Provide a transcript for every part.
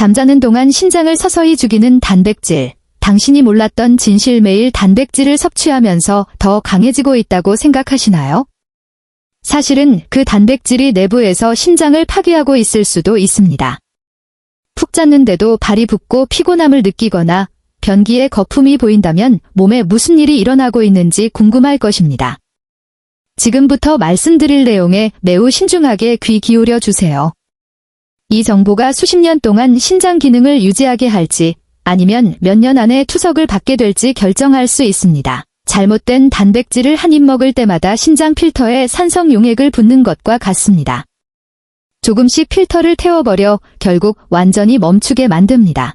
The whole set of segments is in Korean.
잠자는 동안 신장을 서서히 죽이는 단백질. 당신이 몰랐던 진실. 매일 단백질을 섭취하면서 더 강해지고 있다고 생각하시나요? 사실은 그 단백질이 내부에서 신장을 파괴하고 있을 수도 있습니다. 푹 잤는데도 발이 붓고 피곤함을 느끼거나 변기에 거품이 보인다면 몸에 무슨 일이 일어나고 있는지 궁금할 것입니다. 지금부터 말씀드릴 내용에 매우 신중하게 귀 기울여 주세요. 이 정보가 수십 년 동안 신장 기능을 유지하게 할지 아니면 몇 년 안에 투석을 받게 될지 결정할 수 있습니다. 잘못된 단백질을 한 입 먹을 때마다 신장 필터에 산성 용액을 붓는 것과 같습니다. 조금씩 필터를 태워버려 결국 완전히 멈추게 만듭니다.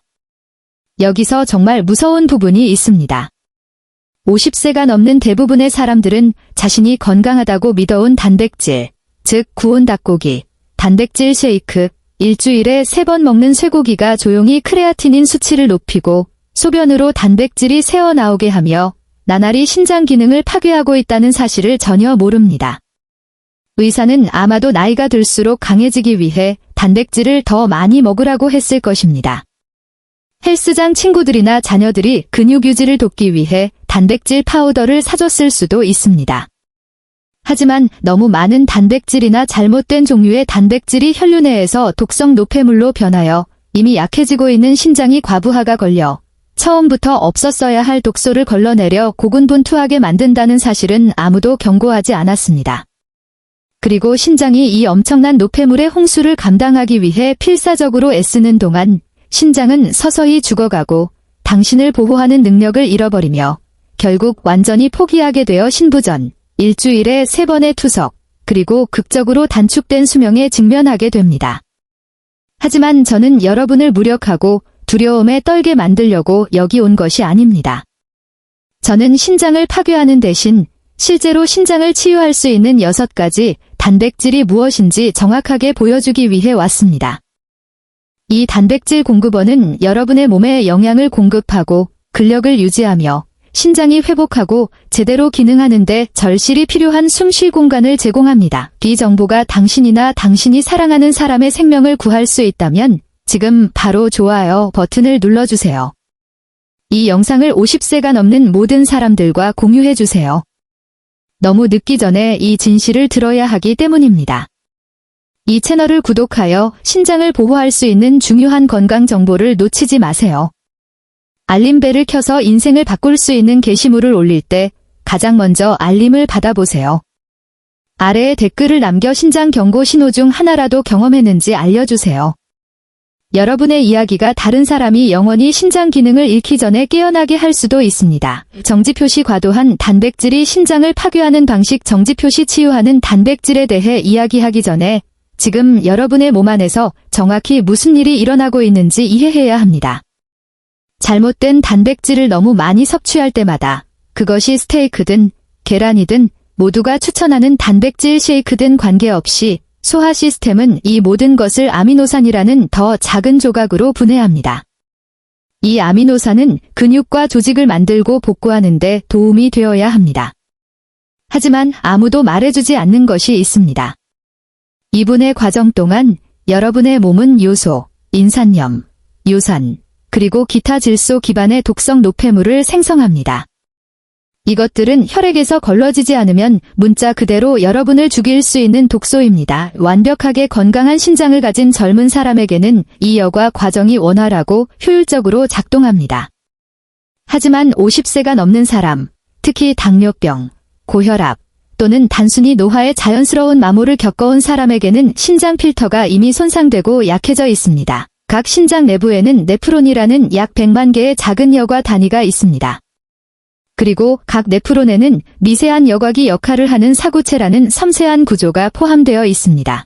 여기서 정말 무서운 부분이 있습니다. 50세가 넘는 대부분의 사람들은 자신이 건강하다고 믿어온 단백질, 즉 구운 닭고기, 단백질 쉐이크, 일주일에 3번 먹는 쇠고기가 조용히 크레아티닌 수치를 높이고 소변으로 단백질이 새어나오게 하며 나날이 신장 기능을 파괴하고 있다는 사실을 전혀 모릅니다. 의사는 아마도 나이가 들수록 강해지기 위해 단백질을 더 많이 먹으라고 했을 것입니다. 헬스장 친구들이나 자녀들이 근육 유지를 돕기 위해 단백질 파우더를 사줬을 수도 있습니다. 하지만 너무 많은 단백질이나 잘못된 종류의 단백질이 혈류 내에서 독성 노폐물로 변하여 이미 약해지고 있는 신장이 과부하가 걸려 처음부터 없었어야 할 독소를 걸러내려 고군분투하게 만든다는 사실은 아무도 경고하지 않았습니다. 그리고 신장이 이 엄청난 노폐물의 홍수를 감당하기 위해 필사적으로 애쓰는 동안 신장은 서서히 죽어가고 당신을 보호하는 능력을 잃어버리며 결국 완전히 포기하게 되어 신부전, 일주일에 3번의 투석, 그리고 극적으로 단축된 수명에 직면하게 됩니다. 하지만 저는 여러분을 무력하고 두려움에 떨게 만들려고 여기 온 것이 아닙니다. 저는 신장을 파괴하는 대신 실제로 신장을 치유할 수 있는 6가지 단백질이 무엇인지 정확하게 보여주기 위해 왔습니다. 이 단백질 공급원은 여러분의 몸에 영양을 공급하고 근력을 유지하며 신장이 회복하고 제대로 기능하는데 절실히 필요한 숨쉴 공간을 제공합니다. 이 정보가 당신이나 당신이 사랑하는 사람의 생명을 구할 수 있다면 지금 바로 좋아요 버튼을 눌러주세요. 이 영상을 50세가 넘는 모든 사람들과 공유해주세요. 너무 늦기 전에 이 진실을 들어야 하기 때문입니다. 이 채널을 구독하여 신장을 보호할 수 있는 중요한 건강 정보를 놓치지 마세요. 알림벨을 켜서 인생을 바꿀 수 있는 게시물을 올릴 때 가장 먼저 알림을 받아보세요. 아래에 댓글을 남겨 신장 경고 신호 중 하나라도 경험했는지 알려주세요. 여러분의 이야기가 다른 사람이 영원히 신장 기능을 잃기 전에 깨어나게 할 수도 있습니다. 정지표시 과도한 단백질이 신장을 파괴하는 방식. 정지표시 치유하는 단백질에 대해 이야기하기 전에 지금 여러분의 몸 안에서 정확히 무슨 일이 일어나고 있는지 이해해야 합니다. 잘못된 단백질을 너무 많이 섭취할 때마다 그것이 스테이크든 계란이든 모두가 추천하는 단백질 쉐이크든 관계없이 소화 시스템은 이 모든 것을 아미노산이라는 더 작은 조각으로 분해합니다. 이 아미노산은 근육과 조직을 만들고 복구하는 데 도움이 되어야 합니다. 하지만 아무도 말해주지 않는 것이 있습니다. 이분의 과정 동안 여러분의 몸은 요소, 인산염, 요산, 그리고 기타 질소 기반의 독성 노폐물을 생성합니다. 이것들은 혈액에서 걸러지지 않으면 문자 그대로 여러분을 죽일 수 있는 독소입니다. 완벽하게 건강한 신장을 가진 젊은 사람에게는 이 여과 과정이 원활하고 효율적으로 작동합니다. 하지만 50세가 넘는 사람, 특히 당뇨병, 고혈압, 또는 단순히 노화의 자연스러운 마모를 겪어온 사람에게는 신장 필터가 이미 손상되고 약해져 있습니다. 각 신장 내부에는 네프론이라는 약 100만 개의 작은 여과 단위가 있습니다. 그리고 각 네프론에는 미세한 여곽이 역할을 하는 사구체라는 섬세한 구조가 포함되어 있습니다.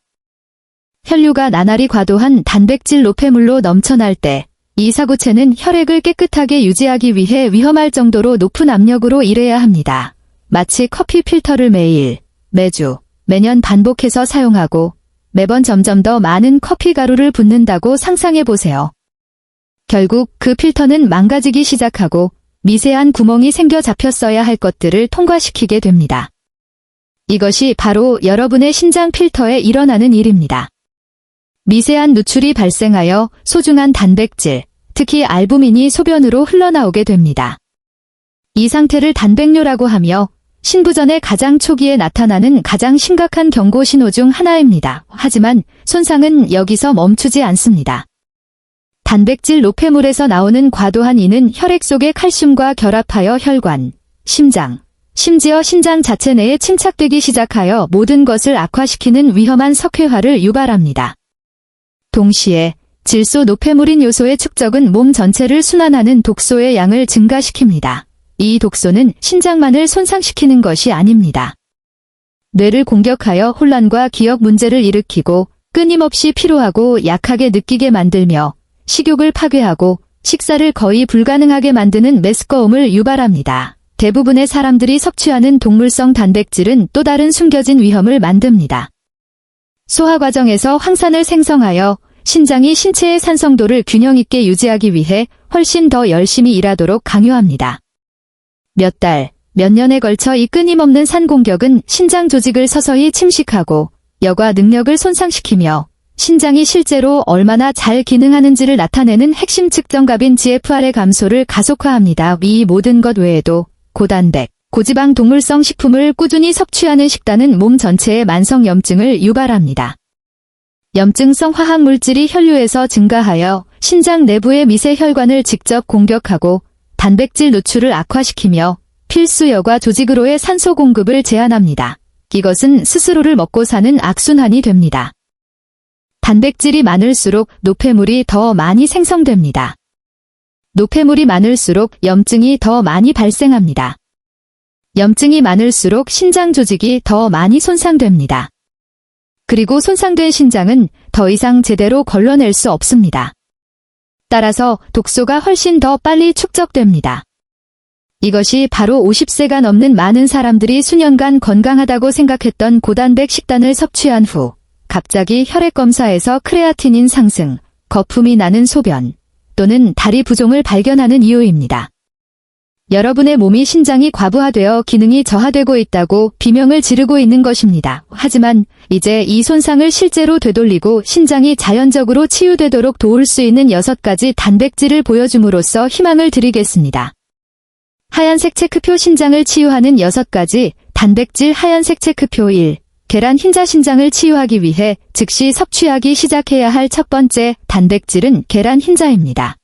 혈류가 나날이 과도한 단백질 노폐물로 넘쳐날 때 이 사구체는 혈액을 깨끗하게 유지하기 위해 위험할 정도로 높은 압력으로 일해야 합니다. 마치 커피 필터를 매일, 매주, 매년 반복해서 사용하고 매번 점점 더 많은 커피 가루를 붓는다고 상상해 보세요. 결국 그 필터는 망가지기 시작하고 미세한 구멍이 생겨 잡혔어야 할 것들을 통과시키게 됩니다. 이것이 바로 여러분의 신장 필터에 일어나는 일입니다. 미세한 누출이 발생하여 소중한 단백질, 특히 알부민이 소변으로 흘러나오게 됩니다. 이 상태를 단백뇨라고 하며 신부전의 가장 초기에 나타나는 가장 심각한 경고 신호 중 하나입니다. 하지만 손상은 여기서 멈추지 않습니다. 단백질 노폐물에서 나오는 과도한 이는 혈액 속의 칼슘과 결합하여 혈관, 심장, 심지어 신장 자체 내에 침착되기 시작하여 모든 것을 악화시키는 위험한 석회화를 유발합니다. 동시에 질소 노폐물인 요소의 축적은 몸 전체를 순환하는 독소의 양을 증가시킵니다. 이 독소는 신장만을 손상시키는 것이 아닙니다. 뇌를 공격하여 혼란과 기억 문제를 일으키고 끊임없이 피로하고 약하게 느끼게 만들며 식욕을 파괴하고 식사를 거의 불가능하게 만드는 메스꺼움을 유발합니다. 대부분의 사람들이 섭취하는 동물성 단백질은 또 다른 숨겨진 위험을 만듭니다. 소화 과정에서 황산을 생성하여 신장이 신체의 산성도를 균형 있게 유지하기 위해 훨씬 더 열심히 일하도록 강요합니다. 몇 달, 몇 년에 걸쳐 이 끊임없는 산 공격은 신장 조직을 서서히 침식하고 여과 능력을 손상시키며 신장이 실제로 얼마나 잘 기능하는지를 나타내는 핵심 측정값인 GFR의 감소를 가속화합니다. 이 모든 것 외에도 고단백, 고지방 동물성 식품을 꾸준히 섭취하는 식단은 몸 전체의 만성 염증을 유발합니다. 염증성 화학물질이 혈류에서 증가하여 신장 내부의 미세 혈관을 직접 공격하고 단백질 누출을 악화시키며 필수 여과 조직으로의 산소 공급을 제한합니다. 이것은 스스로를 먹고 사는 악순환이 됩니다. 단백질이 많을수록 노폐물이 더 많이 생성됩니다. 노폐물이 많을수록 염증이 더 많이 발생합니다. 염증이 많을수록 신장 조직이 더 많이 손상됩니다. 그리고 손상된 신장은 더 이상 제대로 걸러낼 수 없습니다. 따라서 독소가 훨씬 더 빨리 축적됩니다. 이것이 바로 50세가 넘는 많은 사람들이 수년간 건강하다고 생각했던 고단백 식단을 섭취한 후 갑자기 혈액 검사에서 크레아티닌 상승, 거품이 나는 소변 또는 다리 부종을 발견하는 이유입니다. 여러분의 몸이 신장이 과부하되어 기능이 저하되고 있다고 비명을 지르고 있는 것입니다. 하지만 이제 이 손상을 실제로 되돌리고 신장이 자연적으로 치유되도록 도울 수 있는 6가지 단백질을 보여줌으로써 희망을 드리겠습니다. 하얀색 체크표 신장을 치유하는 6가지 단백질 하얀색 체크표 1. 계란 흰자 신장을 치유하기 위해 즉시 섭취하기 시작해야 할 첫 번째 단백질은 계란 흰자입니다.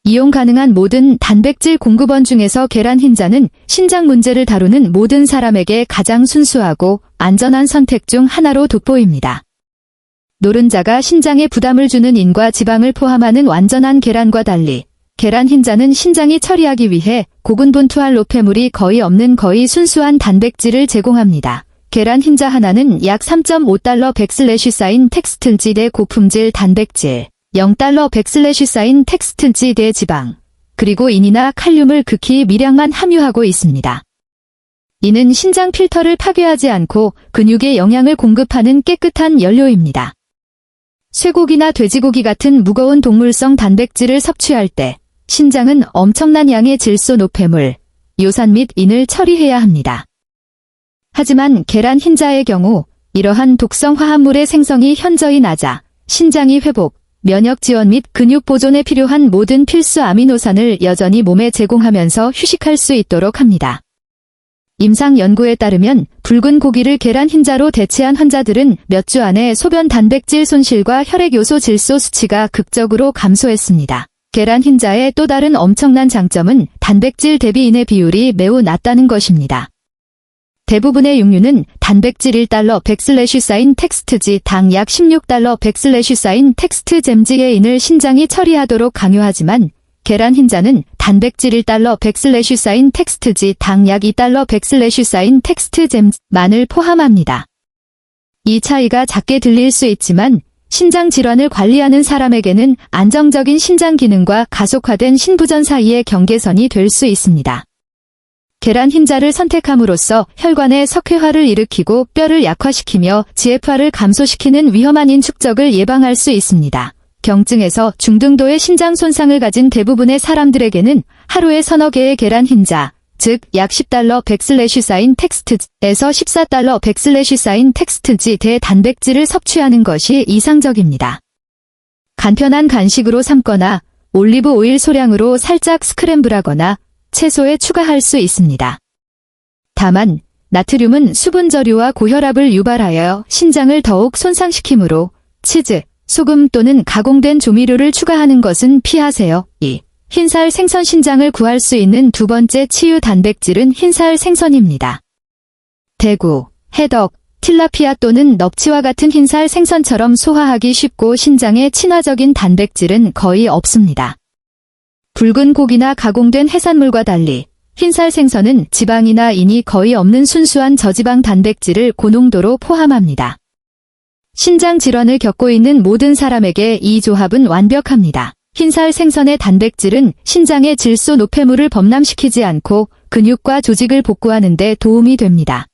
이용 가능한 모든 단백질 공급원 중에서 계란 흰자는 신장 문제를 다루는 모든 사람에게 가장 순수하고 안전한 선택 중 하나로 돋보입니다. 노른자가 신장에 부담을 주는 인과 지방을 포함하는 완전한 계란과 달리 계란 흰자는 신장이 처리하기 위해 고군분투할 노폐물이 거의 없는 거의 순수한 단백질을 제공합니다. 계란 흰자 하나는 약 3.5달러 100/쌓인 텍스틸지 대 고품질 단백질, 0달러 100/쌓인 텍스틸지 대 지방, 그리고 인이나 칼륨을 극히 미량만 함유하고 있습니다. 이는 신장 필터를 파괴하지 않고 근육에 영양을 공급하는 깨끗한 연료입니다. 쇠고기나 돼지고기 같은 무거운 동물성 단백질을 섭취할 때 신장은 엄청난 양의 질소 노폐물, 요산 및 인을 처리해야 합니다. 하지만 계란 흰자의 경우 이러한 독성 화합물의 생성이 현저히 낮아 신장이 회복, 면역 지원 및 근육 보존에 필요한 모든 필수 아미노산을 여전히 몸에 제공하면서 휴식할 수 있도록 합니다. 임상 연구에 따르면 붉은 고기를 계란 흰자로 대체한 환자들은 몇 주 안에 소변 단백질 손실과 혈액 요소 질소 수치가 극적으로 감소했습니다. 계란 흰자의 또 다른 엄청난 장점은 단백질 대비 인의 비율이 매우 낮다는 것입니다. 대부분의 육류는 단백질 1달러 100/쌓인 텍스트지 당 약 16달러 100/쌓인 텍스트잼지의 인을 신장이 처리하도록 강요하지만 계란 흰자는 단백질 1달러 100/쌓인 텍스트지 당 약 2달러 100/쌓인 텍스트잼만을 포함합니다. 이 차이가 작게 들릴 수 있지만 신장 질환을 관리하는 사람에게는 안정적인 신장 기능과 가속화된 신부전 사이의 경계선이 될 수 있습니다. 계란 흰자를 선택함으로써 혈관의 석회화를 일으키고 뼈를 약화시키며 GFR을 감소시키는 위험한 인 축적을 예방할 수 있습니다. 경증에서 중등도의 신장 손상을 가진 대부분의 사람들에게는 하루에 서너 개의 계란 흰자, 즉 약 $10 백슬래시사인 텍스트에서 $14 백슬래시사인 텍스트지 대 단백질을 섭취하는 것이 이상적입니다. 간편한 간식으로 삶거나 올리브 오일 소량으로 살짝 스크램블하거나 채소에 추가할 수 있습니다. 다만 나트륨은 수분저류와 고혈압을 유발하여 신장을 더욱 손상시키므로 치즈, 소금 또는 가공된 조미료를 추가하는 것은 피하세요. 2. 흰살 생선. 신장을 구할 수 있는 두 번째 치유 단백질은 흰살 생선입니다. 대구, 해덕, 틸라피아 또는 넙치와 같은 흰살 생선처럼 소화하기 쉽고 신장에 친화적인 단백질은 거의 없습니다. 붉은 고기나 가공된 해산물과 달리 흰살 생선은 지방이나 인이 거의 없는 순수한 저지방 단백질을 고농도로 포함합니다. 신장 질환을 겪고 있는 모든 사람에게 이 조합은 완벽합니다. 흰살 생선의 단백질은 신장의 질소 노폐물을 범람시키지 않고 근육과 조직을 복구하는 데 도움이 됩니다.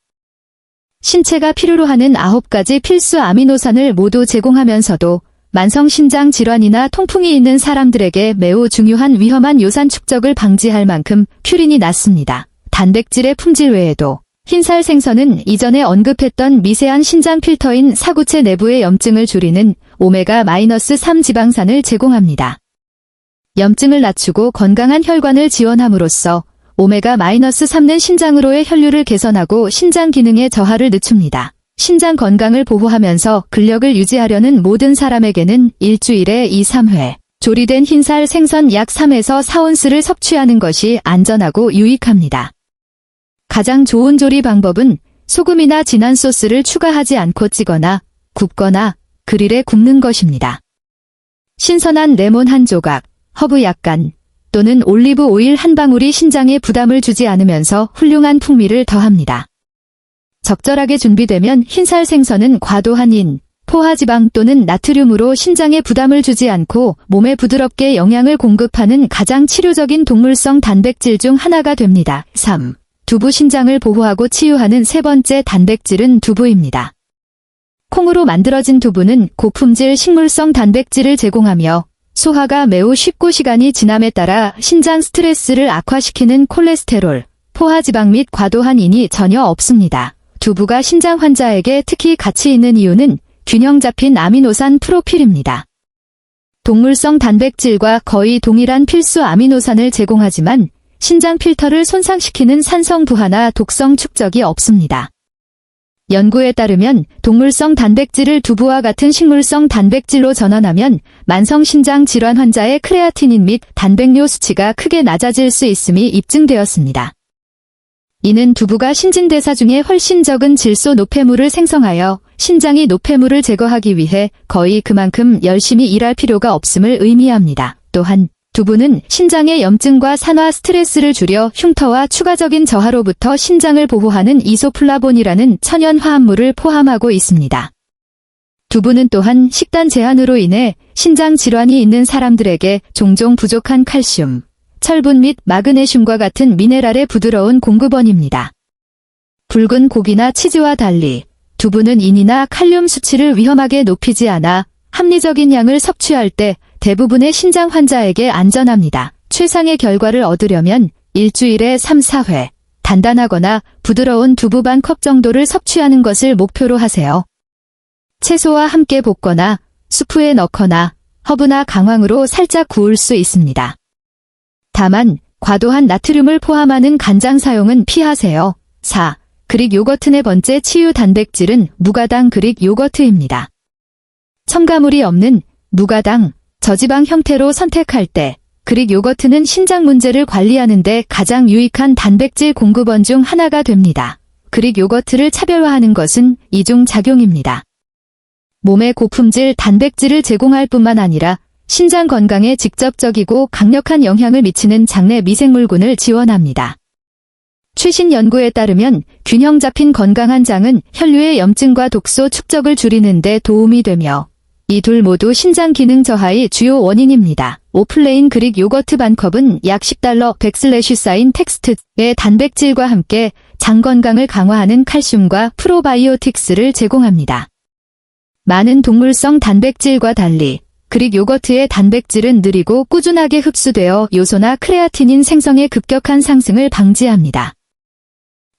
신체가 필요로 하는 9가지 필수 아미노산을 모두 제공하면서도 만성신장 질환이나 통풍이 있는 사람들에게 매우 중요한 위험한 요산 축적을 방지할 만큼 큐린이 낮습니다. 단백질의 품질 외에도 흰살 생선은 이전에 언급했던 미세한 신장 필터인 사구체 내부의 염증을 줄이는 오메가-3 지방산을 제공합니다. 염증을 낮추고 건강한 혈관을 지원함으로써 오메가-3는 신장으로의 혈류를 개선하고 신장 기능의 저하를 늦춥니다. 신장 건강을 보호하면서 근력을 유지하려는 모든 사람에게는 일주일에 2-3회 조리된 흰살 생선 약 3에서 4온스를 섭취하는 것이 안전하고 유익합니다. 가장 좋은 조리 방법은 소금이나 진한 소스를 추가하지 않고 찌거나 굽거나 그릴에 굽는 것입니다. 신선한 레몬 한 조각, 허브 약간 또는 올리브 오일 한 방울이 신장에 부담을 주지 않으면서 훌륭한 풍미를 더합니다. 적절하게 준비되면 흰살 생선은 과도한 인, 포화지방 또는 나트륨으로 신장에 부담을 주지 않고 몸에 부드럽게 영양을 공급하는 가장 치료적인 동물성 단백질 중 하나가 됩니다. 3. 두부. 신장을 보호하고 치유하는 세 번째 단백질은 두부입니다. 콩으로 만들어진 두부는 고품질 식물성 단백질을 제공하며 소화가 매우 쉽고 시간이 지남에 따라 신장 스트레스를 악화시키는 콜레스테롤, 포화지방 및 과도한 인이 전혀 없습니다. 두부가 신장 환자에게 특히 가치 있는 이유는 균형 잡힌 아미노산 프로필입니다. 동물성 단백질과 거의 동일한 필수 아미노산을 제공하지만 신장 필터를 손상시키는 산성 부하나 독성 축적이 없습니다. 연구에 따르면 동물성 단백질을 두부와 같은 식물성 단백질로 전환하면 만성신장 질환 환자의 크레아티닌 및 단백뇨 수치가 크게 낮아질 수 있음이 입증되었습니다. 이는 두부가 신진대사 중에 훨씬 적은 질소 노폐물을 생성하여 신장이 노폐물을 제거하기 위해 거의 그만큼 열심히 일할 필요가 없음을 의미합니다. 또한 두부는 신장의 염증과 산화 스트레스를 줄여 흉터와 추가적인 저하로부터 신장을 보호하는 이소플라본이라는 천연 화합물을 포함하고 있습니다. 두부는 또한 식단 제한으로 인해 신장 질환이 있는 사람들에게 종종 부족한 칼슘, 철분 및 마그네슘과 같은 미네랄의 부드러운 공급원입니다. 붉은 고기나 치즈와 달리 두부는 인이나 칼륨 수치를 위험하게 높이지 않아 합리적인 양을 섭취할 때 대부분의 신장 환자에게 안전합니다. 최상의 결과를 얻으려면 일주일에 3-4회 단단하거나 부드러운 두부 반 컵 정도를 섭취하는 것을 목표로 하세요. 채소와 함께 볶거나 수프에 넣거나 허브나 강황으로 살짝 구울 수 있습니다. 다만 과도한 나트륨을 포함하는 간장 사용은 피하세요. 4. 그릭 요거트. 네 번째 치유 단백질은 무가당 그릭 요거트입니다. 첨가물이 없는 무가당, 저지방 형태로 선택할 때 그릭 요거트는 신장 문제를 관리하는 데 가장 유익한 단백질 공급원 중 하나가 됩니다. 그릭 요거트를 차별화하는 것은 이중 작용입니다. 몸에 고품질 단백질을 제공할 뿐만 아니라 신장 건강에 직접적이고 강력한 영향을 미치는 장내 미생물군을 지원합니다. 최신 연구에 따르면 균형 잡힌 건강한 장은 혈류의 염증과 독소 축적을 줄이는 데 도움이 되며 이 둘 모두 신장 기능 저하의 주요 원인입니다. 오플레인 그릭 요거트 반 컵은 약 $10 백슬래시사인 텍스트의 단백질과 함께 장 건강을 강화하는 칼슘과 프로바이오틱스를 제공합니다. 많은 동물성 단백질과 달리 그릭 요거트의 단백질은 느리고 꾸준하게 흡수되어 요소나 크레아티닌 생성의 급격한 상승을 방지합니다.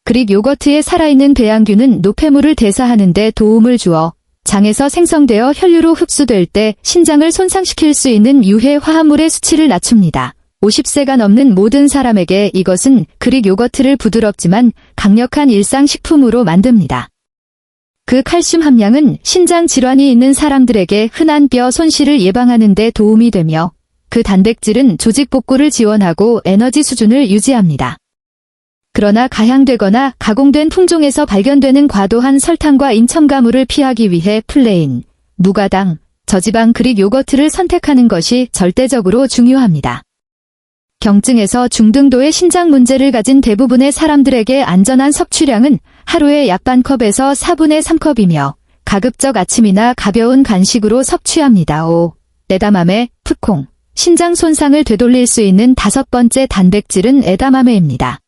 그릭 요거트의 살아있는 배양균은 노폐물을 대사하는 데 도움을 주어 장에서 생성되어 혈류로 흡수될 때 신장을 손상시킬 수 있는 유해 화합물의 수치를 낮춥니다. 50세가 넘는 모든 사람에게 이것은 그릭 요거트를 부드럽지만 강력한 일상식품으로 만듭니다. 그 칼슘 함량은 신장 질환이 있는 사람들에게 흔한 뼈 손실을 예방하는 데 도움이 되며 그 단백질은 조직 복구를 지원하고 에너지 수준을 유지합니다. 그러나 가향되거나 가공된 품종에서 발견되는 과도한 설탕과 인첨가물을 피하기 위해 플레인, 무가당, 저지방 그릭 요거트를 선택하는 것이 절대적으로 중요합니다. 경증에서 중등도의 신장 문제를 가진 대부분의 사람들에게 안전한 섭취량은 하루에 약 반컵에서 4분의 3컵이며 가급적 아침이나 가벼운 간식으로 섭취합니다. 5. 에다마메, 풋콩. 신장 손상을 되돌릴 수 있는 5번째 단백질은 에다마메입니다.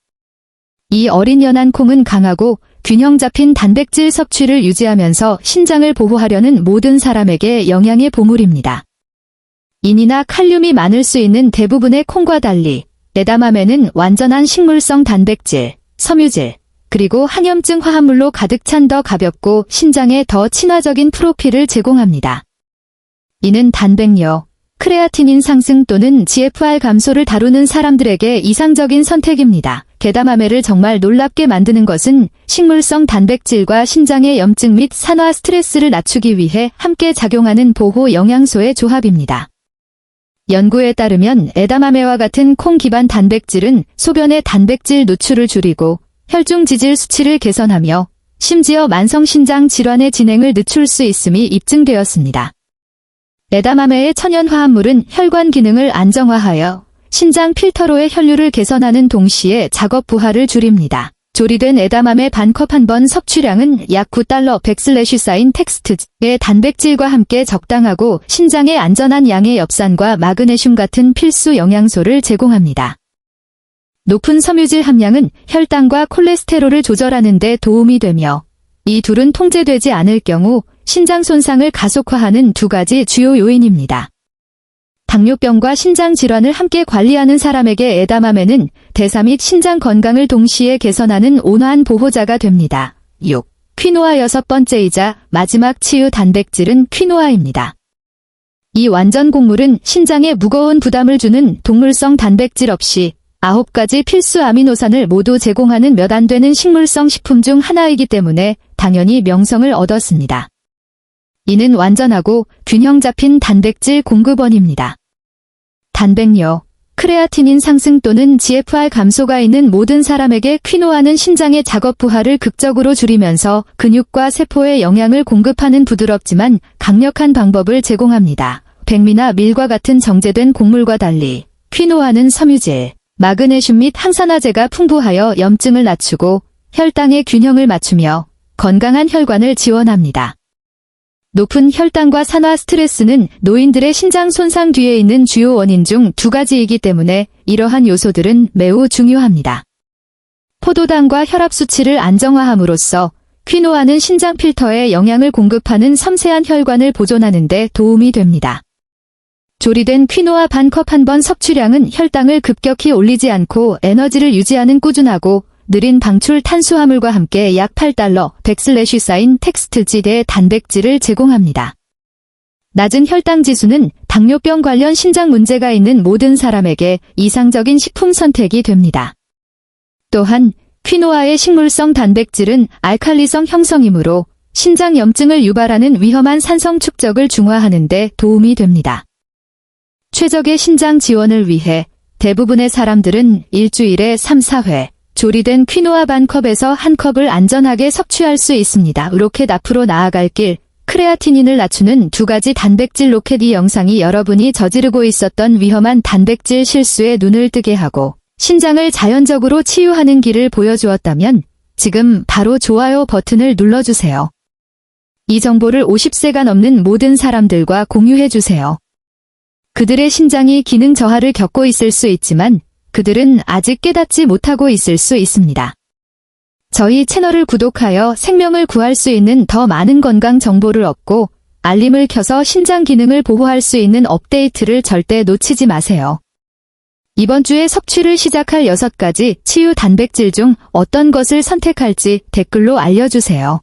이 어린 연한 콩은 강하고 균형 잡힌 단백질 섭취를 유지하면서 신장을 보호하려는 모든 사람에게 영양의 보물입니다. 인이나 칼륨이 많을 수 있는 대부분의 콩과 달리 에다마메는 완전한 식물성 단백질, 섬유질, 그리고 항염증 화합물로 가득 찬 더 가볍고 신장에 더 친화적인 프로필을 제공합니다. 이는 단백뇨, 크레아티닌 상승 또는 GFR 감소를 다루는 사람들에게 이상적인 선택입니다. 에다마메를 정말 놀랍게 만드는 것은 식물성 단백질과 신장의 염증 및 산화 스트레스를 낮추기 위해 함께 작용하는 보호 영양소의 조합입니다. 연구에 따르면 에다마메와 같은 콩 기반 단백질은 소변의 단백질 누출을 줄이고 혈중 지질 수치를 개선하며 심지어 만성신장 질환의 진행을 늦출 수 있음이 입증되었습니다. 에다마메의 천연 화합물은 혈관 기능을 안정화하여 신장 필터로의 혈류를 개선하는 동시에 작업 부하를 줄입니다. 조리된 에다마메 반컵 한 번 섭취량은 약 $9 백슬래시사인 텍스트의 단백질과 함께 적당하고 신장에 안전한 양의 엽산과 마그네슘 같은 필수 영양소를 제공합니다. 높은 섬유질 함량은 혈당과 콜레스테롤을 조절하는 데 도움이 되며 이 둘은 통제되지 않을 경우 신장 손상을 가속화하는 두 가지 주요 요인입니다. 당뇨병과 신장 질환을 함께 관리하는 사람에게 에다마메는 대사 및 신장 건강을 동시에 개선하는 온화한 보호자가 됩니다. 6. 퀴노아 6번째이자 마지막 치유 단백질은 퀴노아입니다. 이 완전 곡물은 신장에 무거운 부담을 주는 동물성 단백질 없이 9가지 필수 아미노산을 모두 제공하는 몇 안 되는 식물성 식품 중 하나이기 때문에 당연히 명성을 얻었습니다. 이는 완전하고 균형 잡힌 단백질 공급원입니다. 단백뇨, 크레아티닌 상승 또는 GFR 감소가 있는 모든 사람에게 퀴노아는 신장의 작업 부하를 극적으로 줄이면서 근육과 세포에 영양을 공급하는 부드럽지만 강력한 방법을 제공합니다. 백미나 밀과 같은 정제된 곡물과 달리 퀴노아는 섬유질, 마그네슘 및 항산화제가 풍부하여 염증을 낮추고 혈당의 균형을 맞추며 건강한 혈관을 지원합니다. 높은 혈당과 산화 스트레스는 노인들의 신장 손상 뒤에 있는 주요 원인 중 2가지이기 때문에 이러한 요소들은 매우 중요합니다. 포도당과 혈압 수치를 안정화함으로써 퀴노아는 신장 필터에 영양을 공급하는 섬세한 혈관을 보존하는 데 도움이 됩니다. 조리된 퀴노아 반컵 한 번 섭취량은 혈당을 급격히 올리지 않고 에너지를 유지하는 꾸준하고 느린 방출 탄수화물과 함께 약 $8 백슬래시사인 텍스트지대의 단백질을 제공합니다. 낮은 혈당 지수는 당뇨병 관련 신장 문제가 있는 모든 사람에게 이상적인 식품 선택이 됩니다. 또한 퀴노아의 식물성 단백질은 알칼리성 형성이므로 신장 염증을 유발하는 위험한 산성 축적을 중화하는 데 도움이 됩니다. 최적의 신장 지원을 위해 대부분의 사람들은 일주일에 3-4회 조리된 퀴노아 반컵에서 한 컵을 안전하게 섭취할 수 있습니다. 로켓 앞으로 나아갈 길, 크레아티닌을 낮추는 2가지 단백질 로켓. 이 영상이 여러분이 저지르고 있었던 위험한 단백질 실수에 눈을 뜨게 하고 신장을 자연적으로 치유하는 길을 보여주었다면 지금 바로 좋아요 버튼을 눌러주세요. 이 정보를 50세가 넘는 모든 사람들과 공유해주세요. 그들의 신장이 기능 저하를 겪고 있을 수 있지만 그들은 아직 깨닫지 못하고 있을 수 있습니다. 저희 채널을 구독하여 생명을 구할 수 있는 더 많은 건강 정보를 얻고 알림을 켜서 신장 기능을 보호할 수 있는 업데이트를 절대 놓치지 마세요. 이번 주에 섭취를 시작할 6가지 치유 단백질 중 어떤 것을 선택할지 댓글로 알려주세요.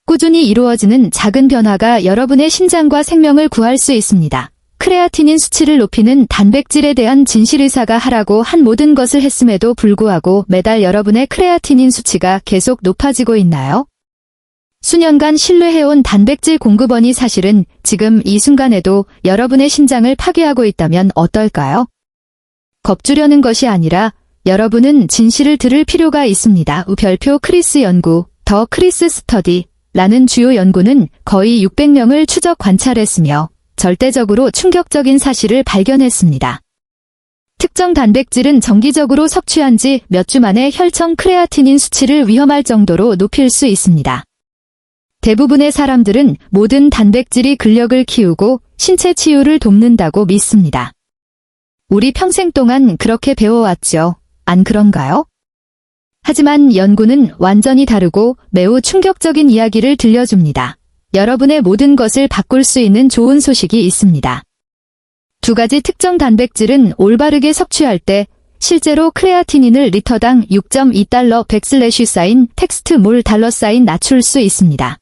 꾸준히 이루어지는 작은 변화가 여러분의 신장과 생명을 구할 수 있습니다. 크레아티닌 수치를 높이는 단백질에 대한 진실의사가 하라고 한 모든 것을 했음에도 불구하고 매달 여러분의 크레아티닌 수치가 계속 높아지고 있나요? 수년간 신뢰해온 단백질 공급원이 사실은 지금 이 순간에도 여러분의 신장을 파괴하고 있다면 어떨까요? 겁주려는 것이 아니라 여러분은 진실을 들을 필요가 있습니다. 별표 크리스 연구, 더 크리스 스터디라는 주요 연구는 거의 600명을 추적 관찰했으며 절대적으로 충격적인 사실을 발견했습니다. 특정 단백질은 정기적으로 섭취한 지 몇 주 만에 혈청 크레아티닌 수치를 위험할 정도로 높일 수 있습니다. 대부분의 사람들은 모든 단백질이 근력을 키우고 신체 치유를 돕는다고 믿습니다. 우리 평생 동안 그렇게 배워왔죠. 안 그런가요? 하지만 연구는 완전히 다르고 매우 충격적인 이야기를 들려줍니다. 여러분의 모든 것을 바꿀 수 있는 좋은 소식이 있습니다. 2가지 특정 단백질은 올바르게 섭취할 때 실제로 크레아티닌을 리터당 6.2달러 백슬래시사인 텍스트 몰 달러사인 낮출 수 있습니다.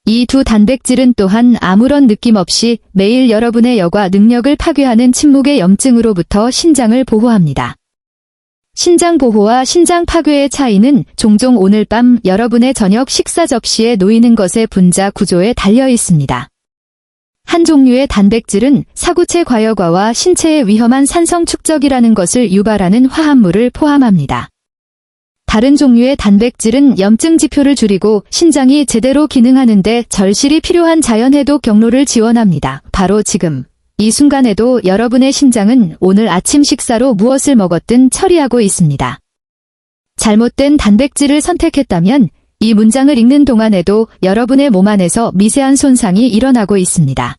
이 2 단백질은 또한 아무런 느낌 없이 매일 여러분의 여과 능력을 파괴하는 침묵의 염증으로부터 신장을 보호합니다. 신장 보호와 신장 파괴의 차이는 종종 오늘 밤 여러분의 저녁 식사 접시에 놓이는 것의 분자 구조에 달려 있습니다. 한 종류의 단백질은 사구체 과여과와 신체에 위험한 산성 축적이라는 것을 유발하는 화합물을 포함합니다. 다른 종류의 단백질은 염증 지표를 줄이고 신장이 제대로 기능하는 데 절실히 필요한 자연해독 경로를 지원합니다. 바로 지금 이 순간에도 여러분의 신장은 오늘 아침 식사로 무엇을 먹었든 처리하고 있습니다. 잘못된 단백질을 선택했다면 이 문장을 읽는 동안에도 여러분의 몸 안에서 미세한 손상이 일어나고 있습니다.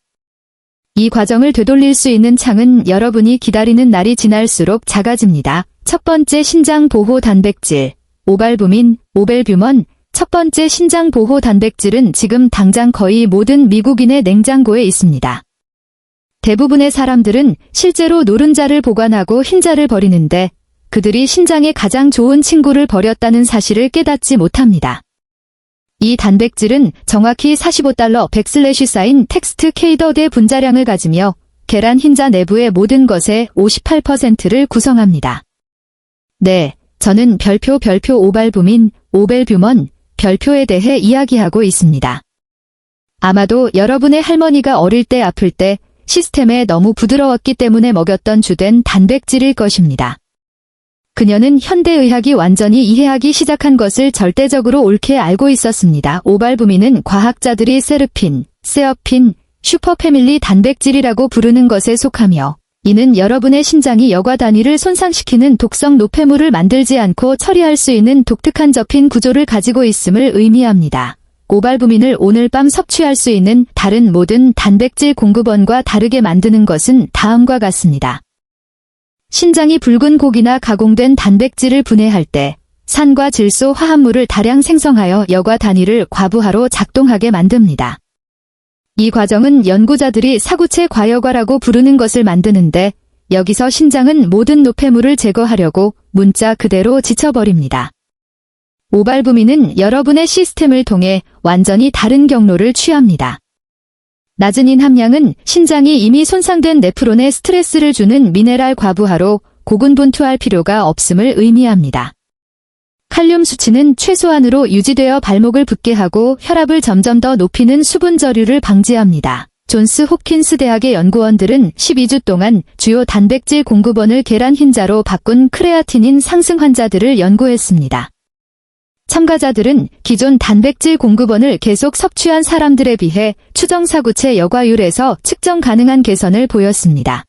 이 과정을 되돌릴 수 있는 창은 여러분이 기다리는 날이 지날수록 작아집니다. 첫 번째 신장 보호 단백질, 오발부민, 오벨뷰먼. 첫 번째 신장 보호 단백질은 지금 당장 거의 모든 미국인의 냉장고에 있습니다. 대부분의 사람들은 실제로 노른자를 보관하고 흰자를 버리는데 그들이 신장의 가장 좋은 친구를 버렸다는 사실을 깨닫지 못합니다. 이 단백질은 정확히 45달러 백슬래시사인 텍스트 K더의 분자량을 가지며 계란 흰자 내부의 모든 것의 58%를 구성합니다. 네, 저는 별표 오발부민, 오벨뷰먼, 별표에 대해 이야기하고 있습니다. 아마도 여러분의 할머니가 어릴 때 아플 때 시스템에 너무 부드러웠기 때문에 먹였던 주된 단백질일 것입니다. 그녀는 현대의학이 완전히 이해하기 시작한 것을 절대적으로 옳게 알고 있었습니다. 오발부민은 과학자들이 세르핀, 세어핀, 슈퍼패밀리 단백질이라고 부르는 것에 속하며 이는 여러분의 신장이 여과 단위를 손상시키는 독성 노폐물을 만들지 않고 처리할 수 있는 독특한 접힌 구조를 가지고 있음을 의미합니다. 오발부민을 오늘 밤 섭취할 수 있는 다른 모든 단백질 공급원과 다르게 만드는 것은 다음과 같습니다. 신장이 붉은 고기나 가공된 단백질을 분해할 때 산과 질소 화합물을 다량 생성하여 여과 단위를 과부하로 작동하게 만듭니다. 이 과정은 연구자들이 사구체 과여과라고 부르는 것을 만드는데 여기서 신장은 모든 노폐물을 제거하려고 문자 그대로 지쳐버립니다. 오발부민은 여러분의 시스템을 통해 완전히 다른 경로를 취합니다. 낮은 인 함량은 신장이 이미 손상된 네프론에 스트레스를 주는 미네랄 과부하로 고군분투할 필요가 없음을 의미합니다. 칼륨 수치는 최소한으로 유지되어 발목을 붓게 하고 혈압을 점점 더 높이는 수분 저류를 방지합니다. 존스 홉킨스 대학의 연구원들은 12주 동안 주요 단백질 공급원을 계란 흰자로 바꾼 크레아티닌 상승 환자들을 연구했습니다. 참가자들은 기존 단백질 공급원을 계속 섭취한 사람들에 비해 추정사구체 여과율에서 측정 가능한 개선을 보였습니다.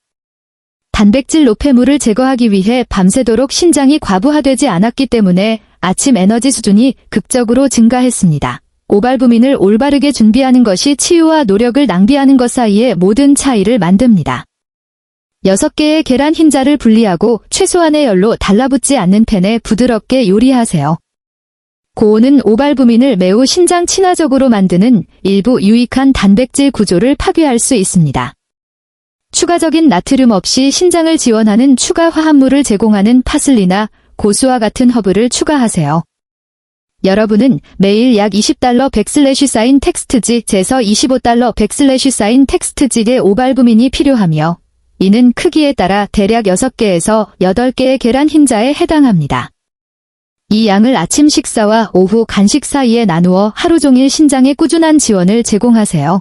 단백질 노폐물을 제거하기 위해 밤새도록 신장이 과부하되지 않았기 때문에 아침 에너지 수준이 극적으로 증가했습니다. 오발부민을 올바르게 준비하는 것이 치유와 노력을 낭비하는 것 사이의 모든 차이를 만듭니다. 6개의 계란 흰자를 분리하고 최소한의 열로 달라붙지 않는 팬에 부드럽게 요리하세요. 고온은 오발부민을 매우 신장 친화적으로 만드는 일부 유익한 단백질 구조를 파괴할 수 있습니다. 추가적인 나트륨 없이 신장을 지원하는 추가 화합물을 제공하는 파슬리나 고수와 같은 허브를 추가하세요. 여러분은 매일 약 $20 백슬래시사인 텍스트지에서 $25 백슬래시사인 텍스트지의 오발부민이 필요하며 이는 크기에 따라 대략 6개에서 8개의 계란 흰자에 해당합니다. 이 양을 아침 식사와 오후 간식 사이에 나누어 하루 종일 신장에 꾸준한 지원을 제공하세요.